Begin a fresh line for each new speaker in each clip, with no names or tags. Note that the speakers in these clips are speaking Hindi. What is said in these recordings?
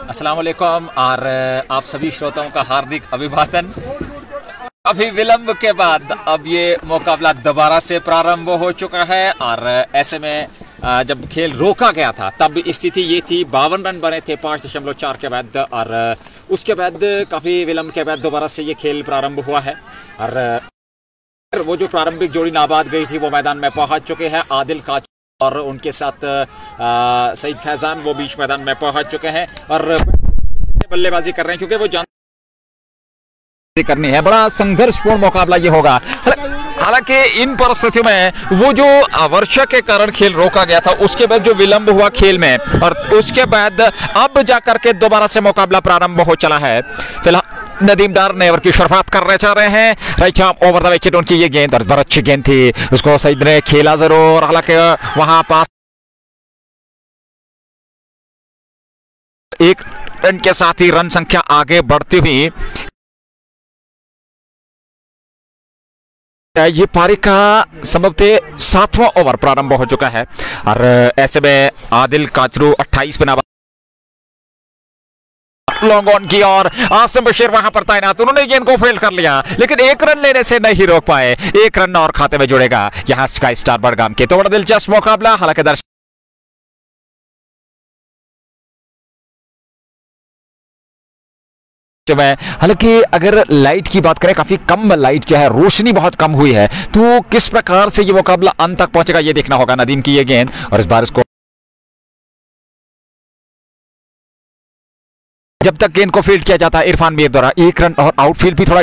अस्सलाम वालेकुम और आप सभी श्रोताओं का हार्दिक अभिवादन। अभी विलंब के बाद अब ये मुकाबला दोबारा से प्रारंभ हो चुका है और ऐसे में जब खेल रोका गया था तब स्थिति ये थी, 52 रन बने थे 5.4 के बाद और उसके बाद काफ़ी विलंब के बाद दोबारा से ये खेल प्रारंभ हुआ है। और वो जो प्रारंभिक जोड़ी नाबाद गई थी वो मैदान में पहुंच चुके हैं। आदिल काच और उनके साथ सईद फैजान वो बीच मैदान में पहुंच चुके हैं और बल्लेबाजी कर रहे हैं क्योंकि वो करनी है। बड़ा संघर्षपूर्ण मुकाबला ये होगा। हालांकि इन परिस्थितियों में वो जो वर्षा के कारण खेल रोका गया था उसके बाद जो विलंब हुआ खेल में और उसके बाद अब जाकर के दोबारा से मुकाबला प्रारंभ हो चला है। फिलहाल नदीम डार ने ओवर की शुरुआत करने जा रहे हैं। Right arm over the wicket उनकी ये गेंद और बहुत अच्छी गेंद थी, उसको सईद ने खेला जरूर। हालांकि वहां पास एक रन के साथ ही रन संख्या आगे बढ़ती हुई ये पारी का संभवतः 7वां ओवर प्रारंभ हो चुका है और ऐसे में आदिल काचरू 28 पे नाबाद लॉन्ग ऑन की और आसिम बशीर वहां पर तैनात। उन्होंने गेंद को फील्ड कर लिया लेकिन एक रन लेने से नहीं रोक पाए। एक रन और खाते में जुड़ेगा यहां स्काई स्टार बड़गाम के। तो बड़ा दिलचस्प मुकाबला। हालांकि दर्शक हालांकि अगर लाइट की बात करें काफी कम लाइट जो है, रोशनी बहुत कम हुई है, तो किस प्रकार से ये मुकाबला अंत तक पहुंचेगा ये देखना होगा। नदीम की ये गेंद और इस बार इसको जब तक गेंद को फील्ड किया जाता है इरफान मीर द्वारा एक रन और आउटफील्ड भी थोड़ा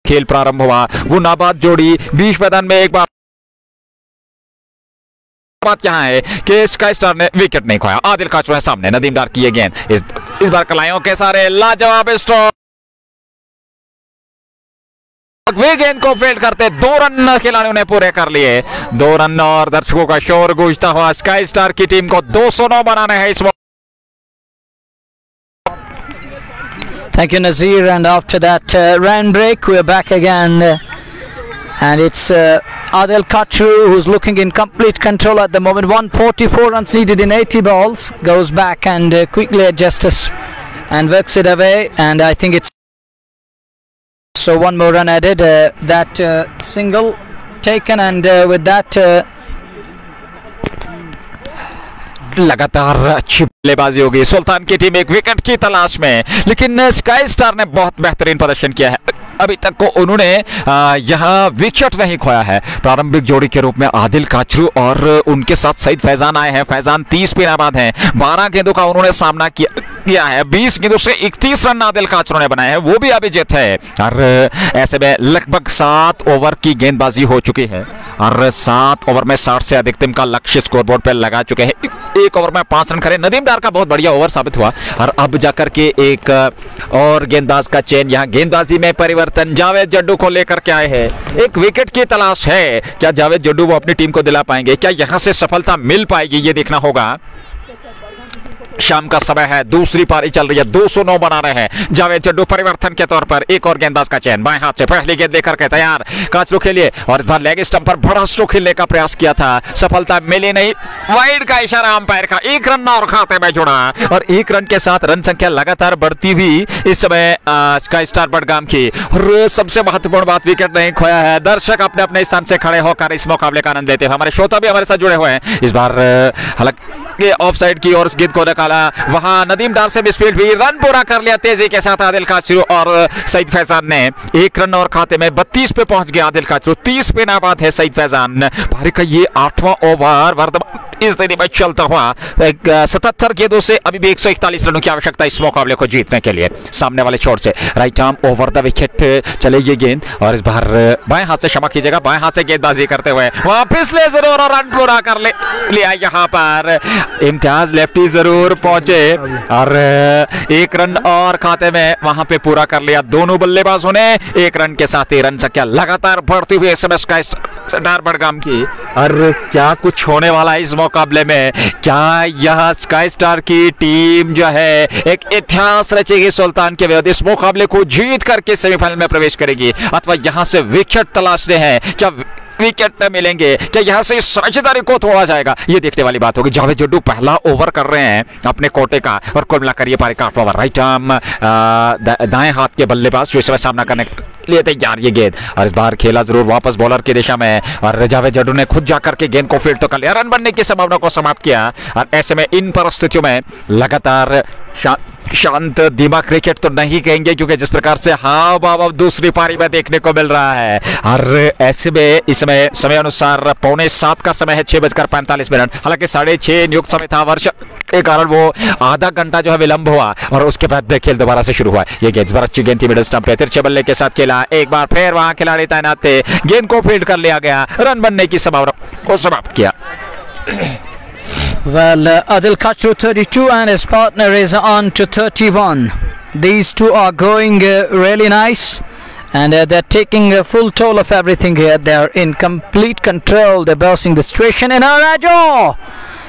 खेल प्रारंभ हुआ। वो नाबाद जोड़ी बीच मैदान में एक बार बात यहां है कि स्काई स्टार ने विकेट नहीं खोया। आदिल काचरू है सामने, नदीम डार की ये गेंद इस बार कलाइयों के सारे लाजवाब स्ट्रोक, वे गेंद को फील्ड करते 2 रन खिलाड़ियों ने पूरे कर लिए। 2 रन और दर्शकों का शोर गूंजता हुआ स्काई स्टार की टीम को 209 बनाने हैं इस
Thank you, Nazir. And after that rain break, we are back again. And it's Adil Kachru who's looking in complete control at the moment. 144 runs needed in 80 balls. Goes back and quickly adjusts and works it away. And I think it's so one more run added. That single taken and with that
लगातार अच्छी बल्लेबाजी होगी। सुल्तान की टीम एक विकेट की तलाश में, लेकिन स्काई स्टार ने बहुत बेहतरीन प्रदर्शन किया है। अभी तक को उन्होंने यहां विकेट नहीं खोया है। प्रारंभिक जोड़ी के रूप में आदिल काचरू और उनके साथ सईद फैजान आए हैं। फैजान 30 पे नाबाद हैं। 12 गेंदों का उन्होंने सामना किया है। 20 गेंदों से 31 रन आदिल काचरू ने बनाए हैं, वो भी अभिजीत है। और ऐसे में लगभग 7 ओवर की गेंदबाजी हो चुकी है और 7 ओवर में 60 से अधिकतम का लक्ष्य स्कोरबोर्ड पर लगा चुके हैं। एक ओवर में 5 रन करे। नदीम डार का बहुत बढ़िया ओवर साबित हुआ और अब जाकर के एक और गेंदबाज का चयन, यहां गेंदबाजी में परिवर्तन जावेद जड्डू को लेकर के आए हैं। एक विकेट की तलाश है। क्या जावेद जड्डू वो अपनी टीम को दिला पाएंगे? क्या यहां से सफलता मिल पाएगी? ये देखना होगा। शाम का समय है, दूसरी पारी चल रही है, 209 बना रहे हैं जावेद जड्डू। परिवर्तन के तौर पर एक और गेंदबाज का चयन, बाएं हाथ से पहली गेंद लेकर के तैयार काचरू के लिए और इस बार लेग स्टंप पर बड़ा स्ट्रोक खेलने का प्रयास किया था, सफलता मिली नहीं। वाइड का इशारा अंपायर का। 1 रन और खाते में जुड़ा और 1 रन के साथ रन संख्या लगातार बढ़ती हुई इस समय स्काई स्टार बड़गाम की। और सबसे महत्वपूर्ण बात, विकेट नहीं खोया है। दर्शक अपने अपने स्थान से खड़े होकर इस मुकाबले का आनंद लेते हैं। हमारे श्रोता भी हमारे साथ जुड़े हुए हैं। इस बार हालांकि ऑफ साइड की और गेंद को निकाला, वहां नदीम डार से मिसफील्ड भी, रन पूरा कर लिया तेजी के साथ आदिल काचरू और सईद फैजान ने। 1 रन और खाते में 32 पे पहुंच गया आदिल काचरू। 30 पे नाबाद है सईद फैजान। पारी का ये 8वां ओवर वर्तमान स्थिति में चलता हुआ 77 गेंदों से अभी भी 141 रनों की आवश्यकता इस मुकाबले को जीतने के लिए। सामने वाले छोर से right arm over the wicket चले ये गेंद और इस बार बाएं हाथ से, क्षमा कीजिएगा, बाएं हाथ से गेंदबाजी करते हुए वापिस ले जरूर और रन पूरा कर लिया। यहाँ पर इम्तियाज लेफ्टी जरूर पहुंचे और 1 रन और खाते में वहां पे पूरा कर लिया दोनों बल्लेबाजों ने। 1 रन के साथ ही रन संख्या लगातार बढ़ती हुई एसएमएस स्काई स्टार बड़गाम की। और क्या कुछ होने वाला है इस मुकाबले में? क्या यह स्काई स्टार की टीम जो है एक इतिहास रचेगी सुल्तान के विरुद्ध, इस मुकाबले को जीत करके सेमीफाइनल में प्रवेश करेगी, अथवा यहां से विकेट तलाशने हैं? क्या विकेट मिलेंगे, क्या यहाँ से साझेदारी को तोड़ा जाएगा, ये देखने वाली बात होगी। जावेद जड्डू पहला ओवर कर रहे हैं अपने कोटे का और कुल मिलाकर ये पारी का ओवर। राइट आर्म दाएं हाथ के बल्लेबाज जो इस समय सामना करने के लिए तैयार ये गेंद, और इस बार खेला जरूर वापस बॉलर की दिशा में, और जावेद जड्डू ने खुद जाकर के गेंद को फील्ड तो कर लिया, रन बनने की संभावना को समाप्त किया। और ऐसे में इन परिस्थितियों में लगातार शांत दिमाग क्रिकेट तो नहीं कहेंगे, क्योंकि जिस प्रकार से हाव भाव दूसरी पारी में देखने को मिल रहा है, और ऐसे में इसमें समय अनुसार 6:45 का समय है, 6:45। हालांकि 6:30 नियुक्त समय था, वर्षा के कारण वो आधा घंटा जो है विलंब हुआ, और उसके बाद खेल दोबारा से शुरू हुआ। ये गेंद पर अच्छी गेंद थी, मिडल स्टंप पे तिरछे बल्ले के साथ खेला, एक बार फिर वहां खिलाड़ी तैनात थे, गेंद को फील्ड कर लिया गया, रन बनने की संभावना को समाप्त किया।
Well, Adil Kachru 32 and his partner is on to 31. These two are going really nice, and they're taking full toll of everything here. They're in complete control. They're bouncing the situation. And Rajo,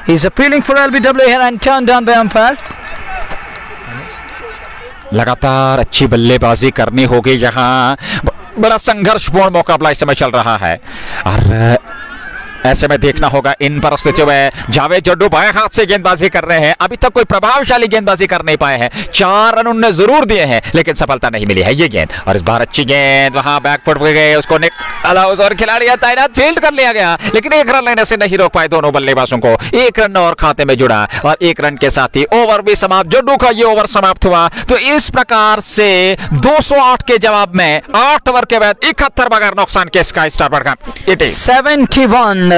he's appealing for LBW here and turned down by umpire.
लगातार अच्छी बल्लेबाजी करनी होगी, यहाँ बड़ा संघर्षपूर्ण मुकाबला इस समय चल रहा है, और ऐसे में देखना होगा इन परिस्थितियों में जावेद जड्डू बाएं हाथ से गेंदबाजी कर रहे हैं, अभी तक कोई प्रभावशाली गेंदबाजी कर नहीं पाए हैं, 4 रन उन्होंने जरूर दिए हैं लेकिन सफलता नहीं मिली है। ये गेंद, और इस बार अच्छी गेंद वहां बैकफुट पे गए, उसको और खिलाड़ी तैनात फील्ड कर लिया गया, लेकिन 1 रन लेने से नहीं रोक पाए दोनों बल्लेबाजों को। 1 रन और खाते में जुड़ा, और 1 रन के साथ ही ओवर भी समाप्त। जड्डू का ये ओवर समाप्त हुआ, तो इस प्रकार से 208 के जवाब में 8 ओवर के बाद 71 बगैर नुकसान के स्काई स्टार बढ़कर it is
71.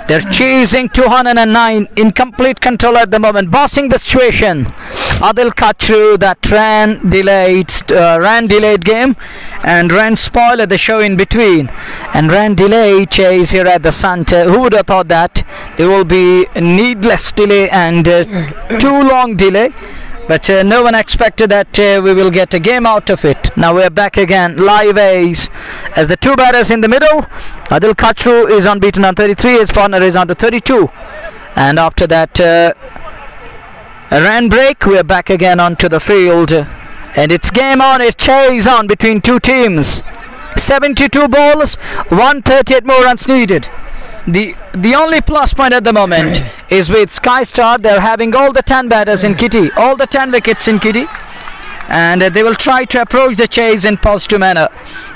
They're chasing 209, in complete control at the moment, bossing the situation. Adil Kachru, that ran delayed game, and ran spoil at the show in between, and ran delay chase here at the center. Who would have thought that there will be needless delay and too long delay? But no one expected that we will get a game out of it. Now we're back again, live A's, as the two batters in the middle. Adil Kachru is unbeaten on 33, his partner is on to 32. And after that a run break, we're back again onto the field. And it's game on, it's chase on between two teams. 72 balls, 138 more runs needed. The only plus point at the moment is with Sky Star. They're having all the 10 batters in kitty, all the 10 wickets in kitty, and they will try to approach the chase in positive manner.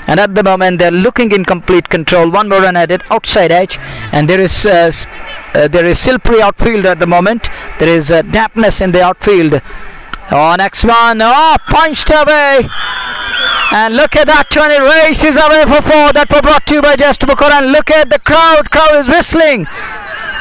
And at the moment they're looking in complete control. 1 more run added outside edge, and there is Silpri outfield at the moment. There is dampness in the outfield. Oh, next one, punched away. And look at that one, it races away for 4. That was brought to you by Just Bukor. And look at the crowd is whistling.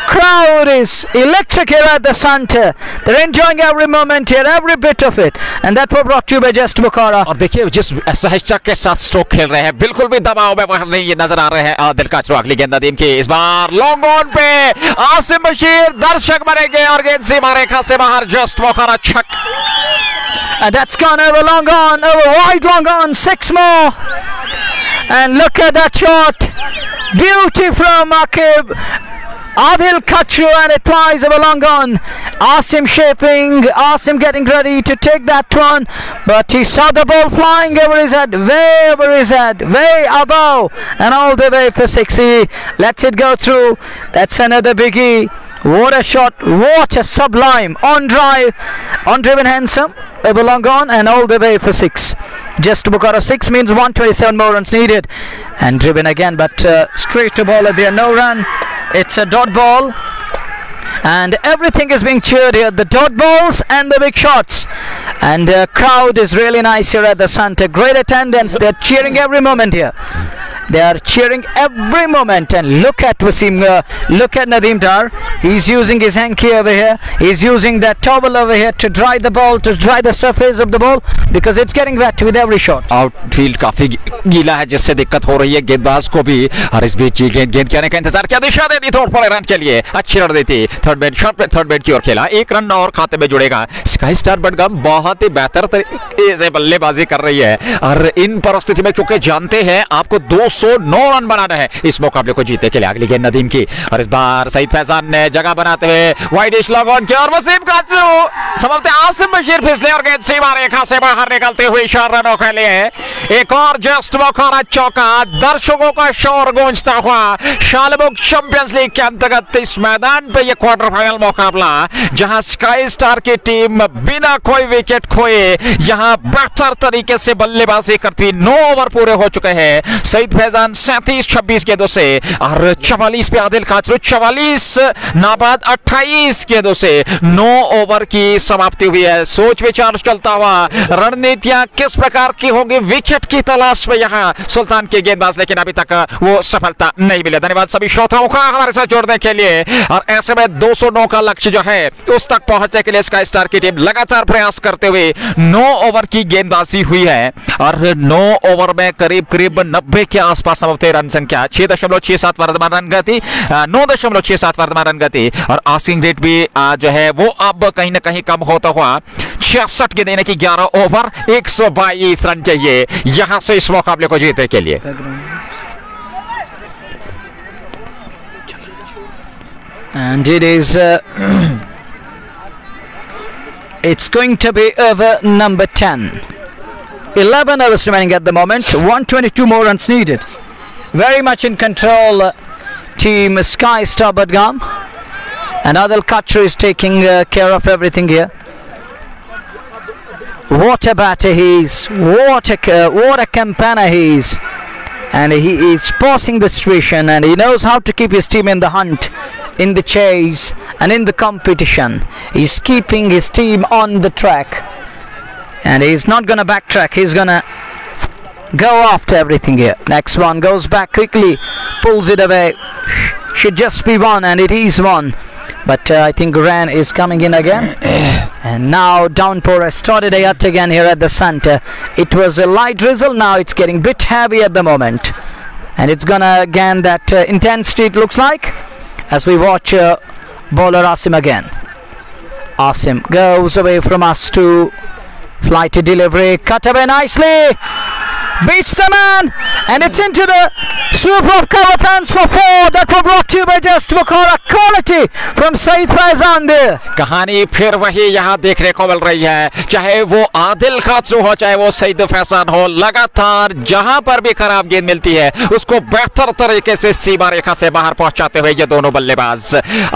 Crowd is electric here at the center. They're enjoying every moment here, every bit of it. And that was brought to you by Just Bukora.
और देखिए जिस सहजता के साथ स्ट्रोक खेल रहे हैं, बिल्कुल भी दबाव में बाहर नहीं नजर आ रहे हैं आदिल काचरू। अगली गेंद नदीम की, इस बार लॉन्ग ऑन पे आसिम बशीर दर्शक बनेंगे, और गेंद सीमा रेखा से बाहर। जस्ट बुखारा छक,
and that's gone over long on, over wide long on, 6 more. And look at that shot, beauty from Akib Adil Kachru, and it flies over long on. Asim shaping, Asim getting ready to take that one, but he saw the ball flying over his head, way over his head, way above, and all the way for 6. He lets it go through. That's another biggie. What a shot, what a sublime on drive, on driven handsome, over long on, and all the way for 6. Just Bukara 6 means 127 more runs needed, and driven again, but straight to ball there, no run. It's a dot ball, and everything is being cheered here, the dot balls and the big shots, and the crowd is really nice here at the center. Great attendance, they're cheering every moment here. They are cheering every moment, and look at Wasim, look at Nadeem Dar. He's using his hanky over here, he's using that towel over here to dry the ball, to dry the surface of the ball, because it's getting wet with every shot.
Outfield काफी गीला है, जिससे दिक्कत हो रही है गेंदबाज को भी, और इस बीच गेंद के आने का इंतजार किया, दिशा दे दी थोड़ पड़े रन के लिए, अच्छी रन देती। थर्ड बैट शॉट पे थर्ड बैट की ओर खेला, 1 रन और खाते में जुड़ेगा। स्काई स्टार बडगाम बहुत ही बेहतर तरीके से बल्लेबाजी कर रही है, और इन परिस्थिति में क्योंकि जानते हैं आपको 2 209 रन बनाना है इस मुकाबले को जीतने के लिए। अगली गेंद नदीम की और इस बार सईद फैजान ने जगह बनाते हुए वाइड डिश लॉग ऑन किया और वसीम काचरू समझते आसिम बशीर फिसले और गेंद सीमा रेखा से बाहर निकलते हुए 4 रनों के लिए एक और जस्ट मुखरा चौका। दर्शकों का शोर गूंजता हुआ शालमुख चैंपियंस लीग के अंतर्गत इस मैदान पे ये क्वार्टर फाइनल मुकाबला जहां स्काई स्टार की टीम बिना कोई विकेट खोए यहां बेहतर तरीके से बल्लेबाजी करती। 9 ओवर पूरे हो चुके हैं। सईद फैजान 37-26 गेंदों से और 44 पे आदिल काचरू 44 नाबाद 28 गेंदों से 9 ओवर की समाप्ति हुई है। सोच विचार चलता हुआ रणनीतियां किस प्रकार की होंगी विकेट की तलाश में यहां सुल्तान के गेंदबाज, लेकिन अभी तक वो सफलता नहीं मिली। धन्यवाद सभी श्रोताओं का हमारे साथ जोड़ने के लिए। और ऐसे में 209 का लक्ष्य जो है उस तक पहुंचने के लिए स्काई स्टार की टीम लगातार प्रयास करते हुए 9 ओवर की गेंदबाजी हुई है और 9 ओवर में करीब करीब 90 के आसपास समाप्ति रन संख्या 6.67 वर्तमान रन गति 9.67 वर्तमान रन गति और आस्किंग रेट भी जो है वो अब कहीं ना कहीं कम होता हुआ 66 के देने की 11 ओवर 122 रन चाहिए यहां से इस मुकाबले को जीतने के लिए।
And it is it's going to be over number 10. 11 overs remaining at the moment. 122 more runs needed. Very much in control, team Sky Star Budgam. And Adil Kachru is taking care of everything here. What a batter he is! What a campaigner he is! And he is pausing the situation, and he knows how to keep his team in the hunt, in the chase, and in the competition. He's keeping his team on the track, and he's not gonna backtrack. He's gonna go after everything here. Next one goes back quickly, pulls it away. Should just be one, and it is one. But I think Ran is coming in again. And now downpour has started yet again here at the center. It was a light drizzle, now it's getting a bit heavy at the moment. And it's gonna again that intensity it looks like as we watch bowler Asim again. Asim goes away from us to fly to delivery, cut away nicely. Beats the man, and it's into the super of cover plans for 4 that were brought to you by Just Bukhara. Quality from Saeed Faizan there.
कहानी फिर वही यहाँ देखने को मिल रही है, चाहे वो आदिल काचरू हो चाहे वो सईद फैजान हो, लगातार जहां पर भी खराब गेंद मिलती है उसको बेहतर तरीके से सीमा रेखा से बाहर पहुंचाते हुए ये दोनों बल्लेबाज।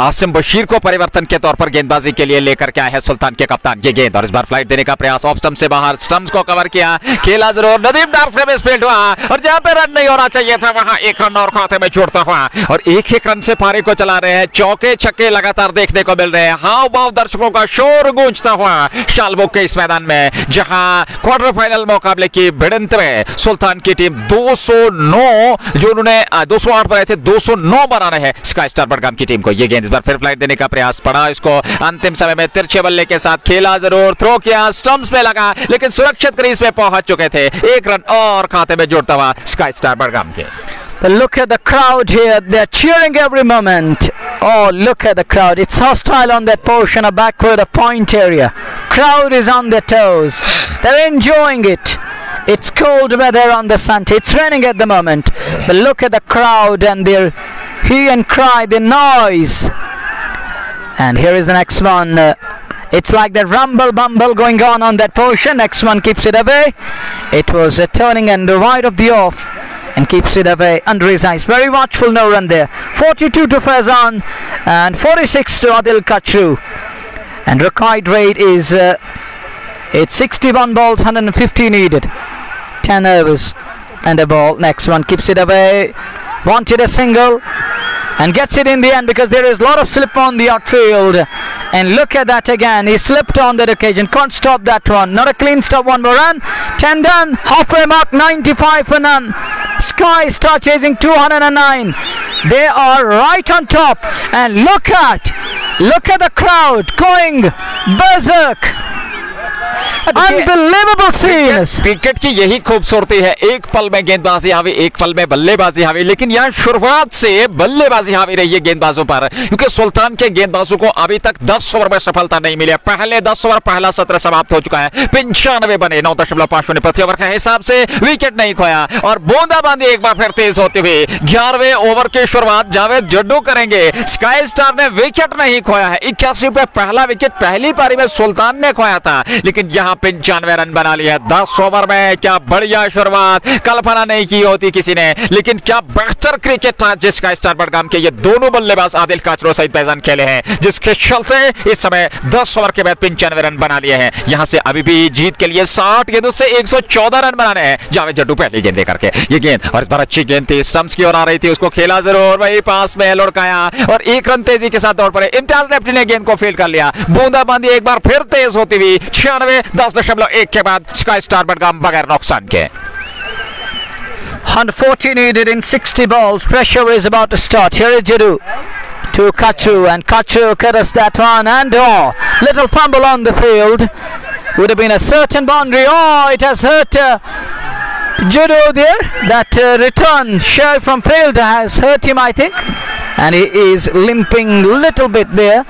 आसिम बशीर को परिवर्तन के तौर पर गेंदबाजी के लिए लेकर के आए हैं सुल्तान के कप्तान। ये गेंद और इस बार फ्लाइट देने का प्रयास ऑफ स्टंप से बाहर, स्टंप्स को कवर किया, खेला जरूर, नदीम डार्स का मिसफील्ड हुआ और जहां पे रन नहीं होना चाहिए था वहां 1 रन और खाते में जोड़ता हुआ और 1-1 रन से पारी को चला रहे हैं। चौके छक्के लगातार देखने को मिल रहे हैं। हाव भाव दर्शकों का शोर गूंजता हुआ शालमुख के इस मैदान में जहां क्वार्टर फाइनल मुकाबले की भिड़ंत में सुल्तान की टीम 209 जो उन्होंने 208 बनाए थे 209 बना रहे हैं स्काई स्टार बडगाम की टीम को। ये गेंद इस बार फिर फ्लाइट देने का प्रयास पड़ा, इसको अंतिम समय में तिरछे बल्ले के साथ खेला जरूर, थ्रो किया, स्टंप्स में लगा लेकिन सुरक्षित क्रीज पे पहुंच चुके थे। 1 रन और खाते में जोड़ता हुआ स्काई स्टार बडगाम के।
But look at the crowd here, they're cheering every moment. Oh, look at the crowd, it's hostile on that portion of backward of point area. Crowd is on their toes, they're enjoying it. It's cold weather on the sun, it's raining at the moment. But look at the crowd and their hue and cry, their noise. And here is the next one. It's like the rumble bumble going on that portion. Next one keeps it away. It was a turning and the wide of the off and keeps it away under his eyes. Very watchful, no run there. 42 to Faizan and 46 to Adil Kachru. And required rate is it's 61 balls, 150 needed. 10 overs and a ball. Next one keeps it away. Wanted a single and gets it in the end because there is a lot of slip on the outfield. And look at that again, he slipped on that occasion, can't stop that one. Not a clean stop, 1 more run, 10 done, halfway mark, 95 for none. Sky Star chasing 209. They are right on top, and look at the crowd going berserk. Unbelievable scenes.
Cricket की यही खूबसूरती है, एक पल में गेंदबाजी हावी, एक पल में बल्लेबाजी हावी, लेकिन यहाँ शुरुआत से बल्लेबाजी हावी रही है गेंदबाजों पर, क्योंकि सुल्तान के गेंदबाजों को अभी तक 10 ओवर में सफलता नहीं मिली है। पहले 10 ओवर, पहला सत्र समाप्त हो चुका है, 95 बने, 9.5 प्रति ओवर के हिसाब से, विकेट नहीं खोया और बूंदाबांदी एक बार फिर तेज होती हुई। 11वें ओवर की शुरुआत जावेद जड्डू करेंगे। स्काई स्टार ने विकेट नहीं खोया है, 81 पे पहला विकेट पहली पारी में सुल्तान ने खोया था, लेकिन यहां 95 रन बना लिए 10 ओवर में। क्या बढ़िया शुरुआत, कल्पना नहीं की होती किसी ने, लेकिन क्या बेहतर क्रिकेट था जिस स्काई स्टार बडगाम के ये दोनों बल्लेबाज आदिल काचरू सईद फैजान खेले हैं, जिसके चलते इस समय 10 ओवर के बाद 95 रन बना लिए हैं। यहां से अभी भी जीत के लिए 60 गेंदों से 114 रन बनाने हैं जावेद जड्डू पहली गेंद करके। ये गेंद और इस बार अच्छी गेंद थी, स्टंप्स की ओर आ रही थी, उसको खेला जरूर, वही पास में लुढ़काया और 1 रन तेजी के साथ दौड़ पड़े। इम्तियाज लेफ्टी ने गेंद को फील्ड कर लिया। बूंदाबांदी एक बार फिर तेज होती हुई 96 10.1 के बाद स्काई स्टार बडगाम बगैर नुकसान के।
140 needed in 60 balls. Pressure is about to start. Here is Jiddu to Kachu, and Kachu cuts that one, and little fumble on the field. Would have been a certain boundary. It has hurt Jiddu there. That return share from field has hurt him, I think, and he is limping little bit there.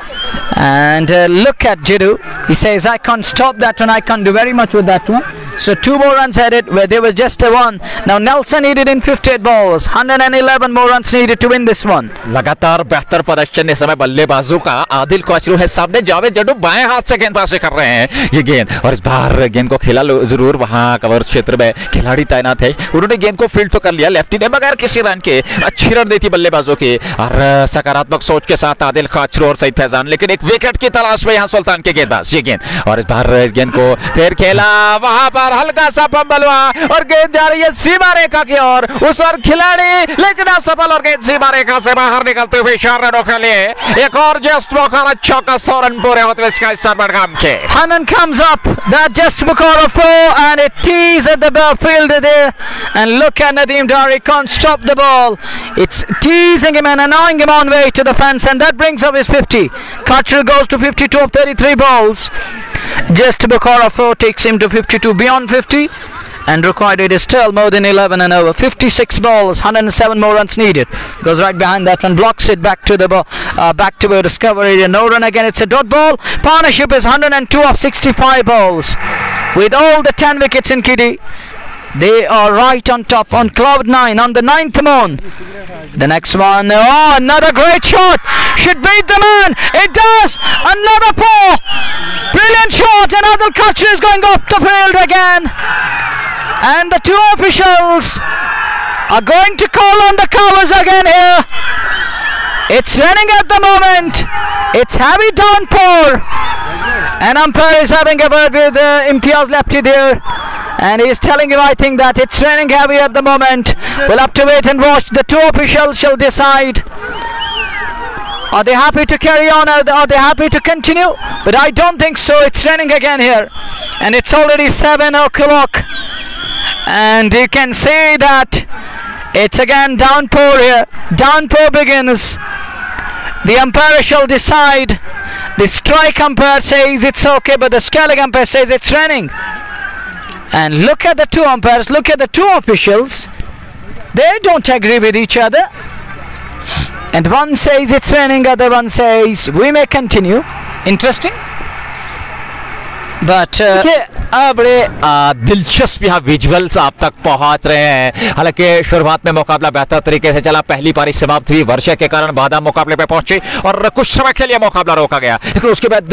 And look at Jiddu. He says, I can't stop that one, I can't do very much with that one. So 2 more runs added where there was just a 1. Now Nelson needed in 58 balls. 111 more runs needed to win this one.
लगातार बेहतर प्रदर्शन इस समय बल्लेबाजों का। आदिल काचरू है सामने, जावेद जड्डू बाएं हाथ से गेंदबाजी कर रहे हैं ये गेंद, और इस बार गेंद को खेला जरूर, वहां कवर क्षेत्र में खिलाड़ी तैनात है, उन्होंने गेंद को फील्ड तो कर लिया लेफ्टी ने बगैर किसी रन के। अच्छी रणनीति बल्लेबाजों की और सकारात्मक सोच के साथ आदिल काचरू और सईद फैजान, लेकिन एक विकेट की तलाश में यहाँ सुल्तान के गेंदबाज। ये गेंद और इस बार इस गेंद को फिर खेला, वहां पर हल्का सा फंबल हुआ और गेंद जा रही है सीमा रेखा की ओर, उस और खिलाड़ी लेकिन असफल और गेंद सीमा रेखा से बाहर निकलते हुए 4 रनों के लिए एक और जस्ट बुखारा चौका, 100 रन पूरे होते हुए स्काई स्टार बडगाम के।
Hanan comes up, that just Bukhara 4, and it tees at the fielder there, and look at Nadeem Dari, can't stop the ball. It's teasing him and annoying him on way to the fence, and that brings up his 50. Kachru goes to 52 of 33 balls. Just Bukhara 4 takes him to 52 beyond 50, and required it is still more than 11 and over. 56 balls, 107 more runs needed. Goes right behind that one, blocks it back to the ball, back to the discovery. No run again, it's a dot ball. Partnership is 102 of 65 balls. With all the 10 wickets in Kiddy, they are right on top, on cloud 9, on the 9th moon. The next one, another great shot, should beat the man, it does, another 4, brilliant shot, and Adil Kachru is going up the field again, and the 2 officials are going to call on the covers again here. It's raining at the moment, it's heavy downpour, and umpire is having a word with Imtiaz Lepti there, and he is telling him, I think, that it's raining heavy at the moment. We'll have to wait and watch. The 2 officials shall decide. Are they happy to carry on, or are they happy to continue? But I don't think so. It's raining again here, and it's already 7 o'clock, and you can see that it's again downpour here. Downpour begins. The umpire shall decide. The strike umpire says it's okay, but the scaling umpire says it's raining. And look at the 2 umpires, look at the 2 officials. They don't agree with each other. And one says it's raining, other one says we may continue. Interesting. But
बड़े दिलचस्प यहाँ विजुअल्स आप तक पहुंच रहे हैं। हालांकि शुरुआत में मुकाबला बेहतर तरीके से चला, पहली पारी समाप्त हुई, वर्षा के कारण बाधा मुकाबले पे पहुंची और कुछ समय के लिए मुकाबला रोका गया, लेकिन उसके बाद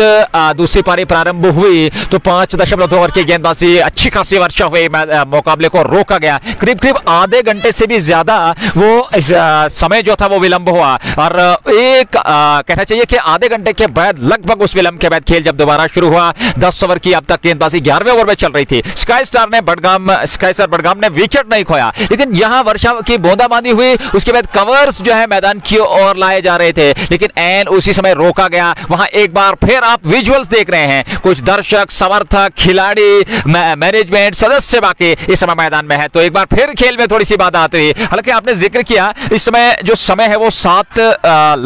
दूसरी पारी प्रारंभ हुई तो 5.2 ओवर की गेंदबाजी, अच्छी खासी वर्षा हुई, मुकाबले को रोका गया। करीब करीब आधे घंटे से भी ज्यादा वो समय जो था वो विलंब हुआ, और कहना चाहिए कि आधे घंटे के बाद लगभग उस विलंब के बाद खेल जब दोबारा शुरू हुआ, 10 ओवर की अब तक गेंदबाजी 11वें ओवर में चल रही थी। स्काई स्टार बडगाम ने विकेट नहीं खोया, लेकिन यहां वर्षा की बूंदाबांदी हुई, उसके बाद कवर्स जो है मैदान की ओर लाए जा रहे थे, लेकिन एन उसी समय रोका गया। वहां एक बार फिर आप विजुअल्स देख रहे हैं, कुछ दर्शक, समर्थक, खिलाड़ी, मैनेजमेंट, सदस्य बाकी इस समय मैदान में है, तो एक बार फिर खेल में थोड़ी सी बाधा आती है। हालांकि आपने जिक्र किया, इस समय जो समय है वो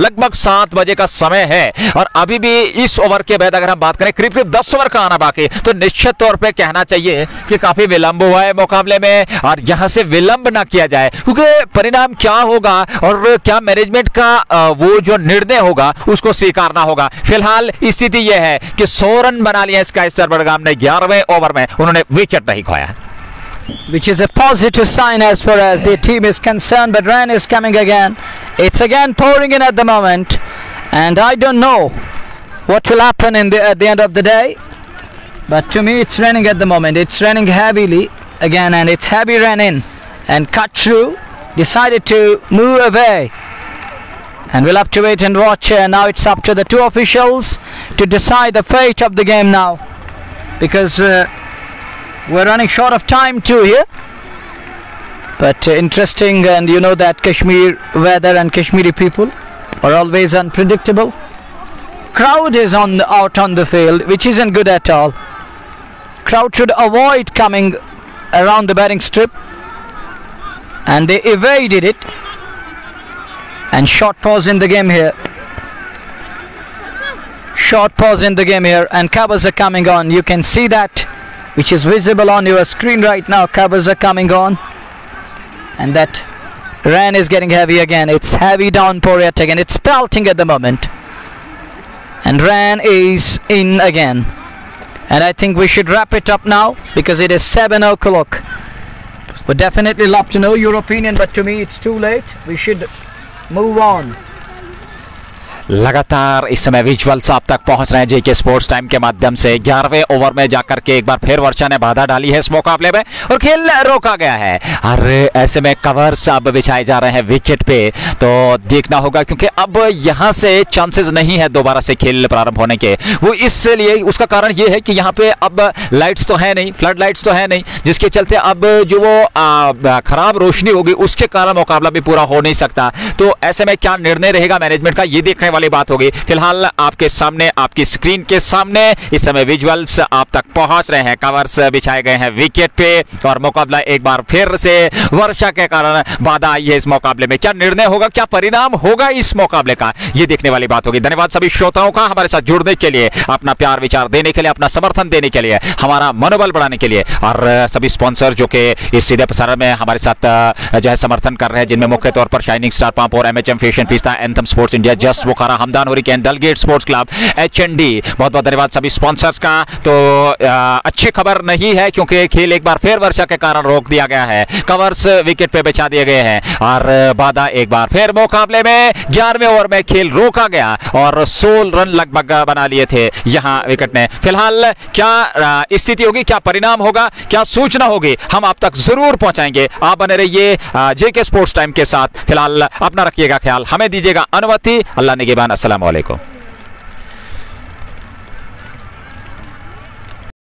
लगभग 7 बजे का समय है, और अभी भी इस ओवर के बाद अगर हम बात करें करीब 10 ओवर का आना करवा के, तो निश्चित तौर पे कहना चाहिए कि काफी विलंब हुआ है मुकाबले में और यहां से विलंब ना किया जाए, क्योंकि परिणाम क्या होगा और क्या मैनेजमेंट का वो जो निर्णय होगा उसको स्वीकारना होगा। फिलहाल स्थिति यह है कि 100 रन बना लिए स्काई स्टार बडगाम ने 11वें ओवर में, उन्होंने विकेट नहीं खोया,
which is a positive sign as far as the team is concerned. But rain is coming again. It's again pouring in at the moment, and I don't know what will happen at the end of the day. But to me, it's raining at the moment. It's raining heavily again, and it's heavy rain in. And cut through decided to move away, and we'll have to wait and watch. Now it's up to the two officials to decide the fate of the game now, because we're running short of time too here. But interesting, and you know that Kashmir weather and Kashmiri people are always unpredictable. Crowd is out on the field, which isn't good at all. Crowd should avoid coming around the batting strip, and they evaded it. And short pause in the game here. Short pause in the game here, and covers are coming on. You can see that, which is visible on your screen right now. Covers are coming on, and that rain is getting heavy again. It's heavy downpour yet again. It's pelting at the moment, and rain is in again. And I think we should wrap it up now, because it is 7 o'clock. Would definitely love to know your opinion, but to me it's too late. We should move on.
लगातार इस समय विजुअल्स आप तक पहुंच रहे हैं जेके स्पोर्ट्स टाइम के माध्यम से। 11वें ओवर में जाकर के एक बार फिर वर्षा ने बाधा डाली है इस मुकाबले में और खेल रोका गया है, और ऐसे में कवर्स अब बिछाए जा रहे हैं विकेट पे। तो देखना होगा, क्योंकि अब यहां से चांसेस नहीं है दोबारा से खेल प्रारंभ होने के। वो इसलिए, उसका कारण ये है कि यहाँ पे अब लाइट्स तो है नहीं, फ्लड लाइट्स तो है नहीं, जिसके चलते अब जो वो खराब रोशनी होगी उसके कारण मुकाबला भी पूरा हो नहीं सकता। तो ऐसे में क्या निर्णय रहेगा मैनेजमेंट का, ये देखने वाली बात होगी। फिलहाल आपके सामने, आपकी स्क्रीन के सामने इस समय विजुअल्स आप तक पहुंच रहे हैं। कवर्स बिछाए गए हैं विकेट पे और मुकाबला एक बार फिर से वर्षा के कारण बाधा आई है इस मुकाबले में। क्या निर्णय होगा, क्या परिणाम होगा इस मुकाबले का, ये देखने वाली बात होगी। धन्यवाद सभी श्रोताओं का हमारे साथ जुड़ने के लिए, अपना प्यार विचार देने के लिए, अपना समर्थन देने के लिए, हमारा मनोबल बढ़ाने के लिए, और सभी स्पॉन्सर जो कि इस सीधे प्रसारण में हमारे साथ जो है समर्थन कर रहे हैं, जिनमें मुख्य तौर पर शाइनिंग स्टार पंप और एमएचएम फैशन पिस्ता, anthem sports India, just Bukhara, Hamdan hurricane, Dalgate sports club, HND. बहुत बहुत धन्यवाद सभी स्पॉन्सर्स का। तो अच्छी खबर नहीं है, क्योंकि खेल एक बार फिर वर्षा के कारण रोक दिया गया है। कवर्स विकेट पे बिछा दिए गए हैं और बाधा एक बार फिर मुकाबले में 11वें ओवर में खेल रोका गया और 16 रन लगभग बना लिए थे यहां विकेट ने। फिलहाल क्या स्थिति होगी, क्या परिणाम होगा, क्या सूचना होगी, हम आप तक जरूर पहुंचाएंगे। आप बने रहिए जेके स्पोर्ट्स टाइम के साथ। फिलहाल अपना रखिएगा ख्याल, हमें दीजिएगा अनुमति। अल्लाह निगहबान। अस्सलाम वालेकुम।